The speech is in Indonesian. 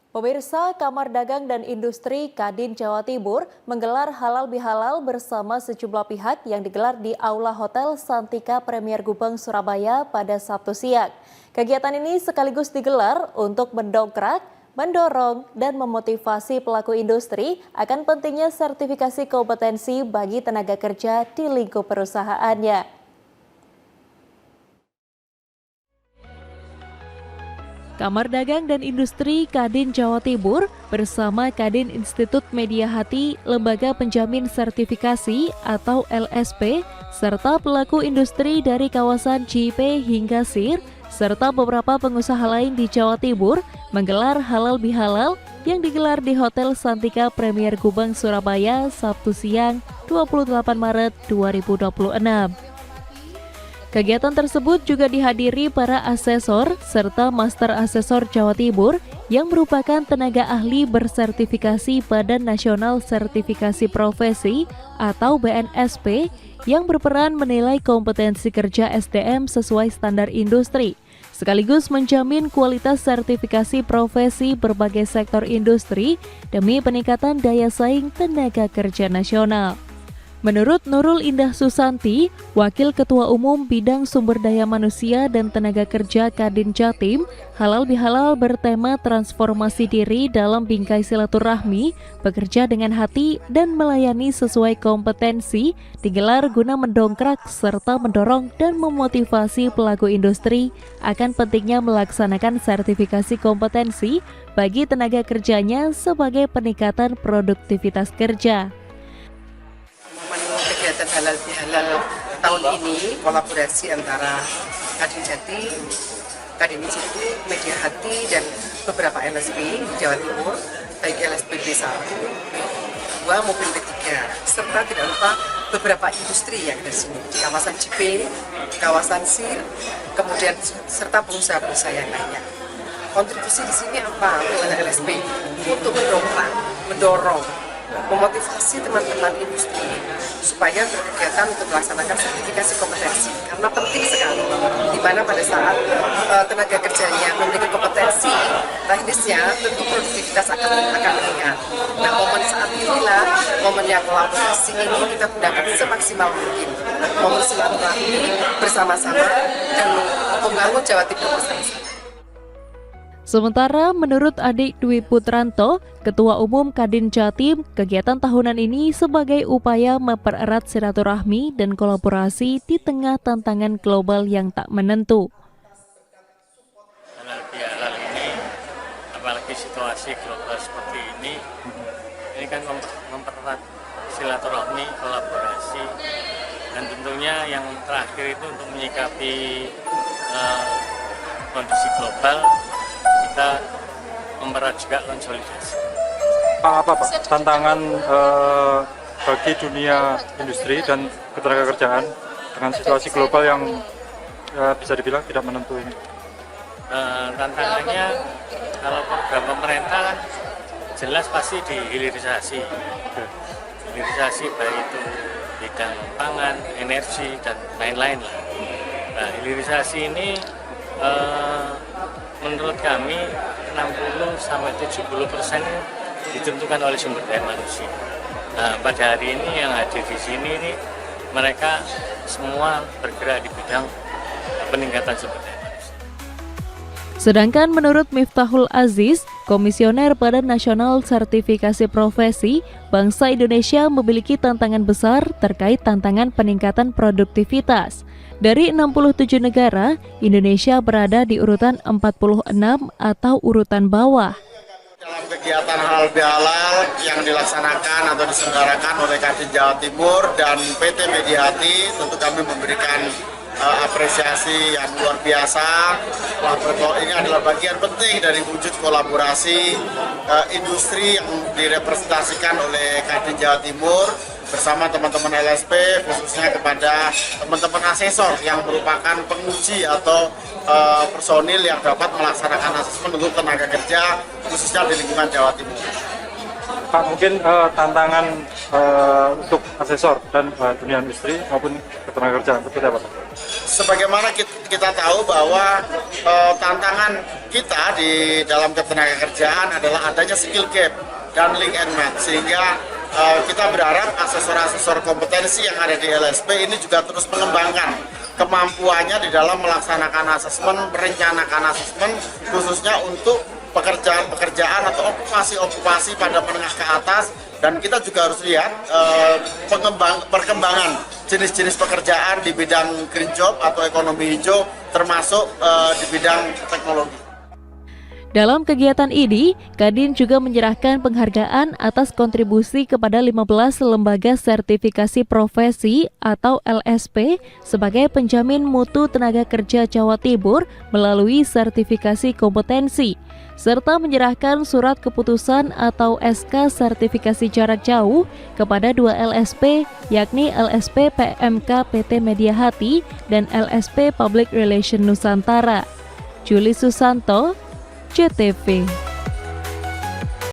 Pemirsa, Kamar Dagang dan Industri Kadin Jawa Timur menggelar halal bihalal bersama sejumlah pihak yang digelar di Aula Hotel Santika Premier Gubeng, Surabaya pada Sabtu siang. Kegiatan ini sekaligus digelar untuk mendongkrak, mendorong, dan memotivasi pelaku industri akan pentingnya sertifikasi kompetensi bagi tenaga kerja di lingkup perusahaannya. Kamar Dagang dan Industri Kadin Jawa Timur bersama Kadin Institut Media Hati, Lembaga Penjamin Sertifikasi atau LSP, serta pelaku industri dari kawasan JIP hingga SIR, serta beberapa pengusaha lain di Jawa Timur menggelar halal bihalal yang digelar di Hotel Santika Premier Gubeng, Surabaya, Sabtu siang 28 Maret 2026. Kegiatan tersebut juga dihadiri para asesor serta Master Asesor Jawa Timur yang merupakan tenaga ahli bersertifikasi Badan Nasional Sertifikasi Profesi atau BNSP yang berperan menilai kompetensi kerja SDM sesuai standar industri, sekaligus menjamin kualitas sertifikasi profesi berbagai sektor industri demi peningkatan daya saing tenaga kerja nasional. Menurut Nurul Indah Susanti, Wakil Ketua Umum Bidang Sumber Daya Manusia dan Tenaga Kerja Kadin Jatim, halal bihalal bertema transformasi diri dalam bingkai silaturahmi, bekerja dengan hati dan melayani sesuai kompetensi, digelar guna mendongkrak serta mendorong dan memotivasi pelaku industri akan pentingnya melaksanakan sertifikasi kompetensi bagi tenaga kerjanya sebagai peningkatan produktivitas kerja. Kegiatan halal bihalal tahun ini kolaborasi antara Kadin Jatim, Kadin Institut Media Hati dan beberapa LSP Jawa Timur, baik LSP B1, B2 maupun B3, serta tidak lupa beberapa industri yang di sini di kawasan JIP, kawasan SIR, kemudian serta pengusaha-pengusaha yang lainnya. Kontribusi di sini apa kepada LSP untuk mendorong, memotivasi teman-teman industri supaya berkegiatan untuk melaksanakan sertifikasi kompetensi, karena penting sekali di mana pada saat tenaga kerjanya memiliki kompetensi teknisnya tentu produktivitas akan meningkat. Nah, momen saat inilah momen yang kolaborasi ini kita gunakan semaksimal mungkin, momen silaturahmi bersama-sama dan membangun Jawa Timur bersama-sama. Sementara menurut Adik Dwi Putranto, Ketua Umum Kadin Jatim, kegiatan tahunan ini sebagai upaya mempererat silaturahmi dan kolaborasi di tengah tantangan global yang tak menentu. Halal bihalal ini, apalagi situasi global seperti ini kan mempererat silaturahmi, kolaborasi, dan tentunya yang terakhir itu untuk menyikapi kondisi global, kita mempererat juga konsolidasi. Apa Pak tantangan bagi dunia industri dan ketenagakerjaan dengan situasi global yang bisa dibilang tidak menentu ini? Tantangannya kalau program pemerintah kan jelas pasti di hilirisasi. Hilirisasi baik itu bidang pangan, energi, dan lain-lain lah. Nah, hilirisasi ini menurut kami 60-70% ditentukan oleh sumber daya manusia. Nah, pada hari ini yang hadir di sini ini mereka semua bergerak di bidang peningkatan sumber daya manusia. Sedangkan menurut Miftahul Aziz, Komisioner Badan Nasional Sertifikasi Profesi, bangsa Indonesia memiliki tantangan besar terkait tantangan peningkatan produktivitas. Dari 67 negara, Indonesia berada di urutan 46 atau urutan bawah. Dalam kegiatan halal bihalal yang dilaksanakan atau diselenggarakan oleh Kadin Jawa Timur dan PT Media Hati, tentu kami memberikan apresiasi yang luar biasa. Ini adalah bagian penting dari wujud kolaborasi industri yang direpresentasikan oleh Kadin Jawa Timur bersama teman-teman LSP, khususnya kepada teman-teman asesor yang merupakan penguji atau personil yang dapat melaksanakan asesmen untuk tenaga kerja khususnya di lingkungan Jawa Timur. Pak, mungkin tantangan untuk asesor dan dunia industri maupun ketenagakerjaan seperti apa Pak? sebagaimana kita tahu bahwa tantangan kita di dalam ketenagakerjaan adalah adanya skill gap dan link and match, sehingga kita berharap asesor-asesor kompetensi yang ada di LSP ini juga terus mengembangkan kemampuannya di dalam melaksanakan asesmen, merencanakan asesmen, khususnya untuk pekerjaan-pekerjaan atau okupasi-okupasi pada menengah ke atas. Dan kita juga harus lihat perkembangan jenis-jenis pekerjaan di bidang green job atau ekonomi hijau, termasuk di bidang teknologi. Dalam kegiatan ini, Kadin juga menyerahkan penghargaan atas kontribusi kepada 15 lembaga sertifikasi profesi atau LSP sebagai penjamin mutu tenaga kerja Jawa Timur melalui sertifikasi kompetensi, serta menyerahkan surat keputusan atau SK sertifikasi jarak jauh kepada 2 LSP, yakni LSP PMK PT Media Hati dan LSP Public Relation Nusantara. Juli Susanto, CTV.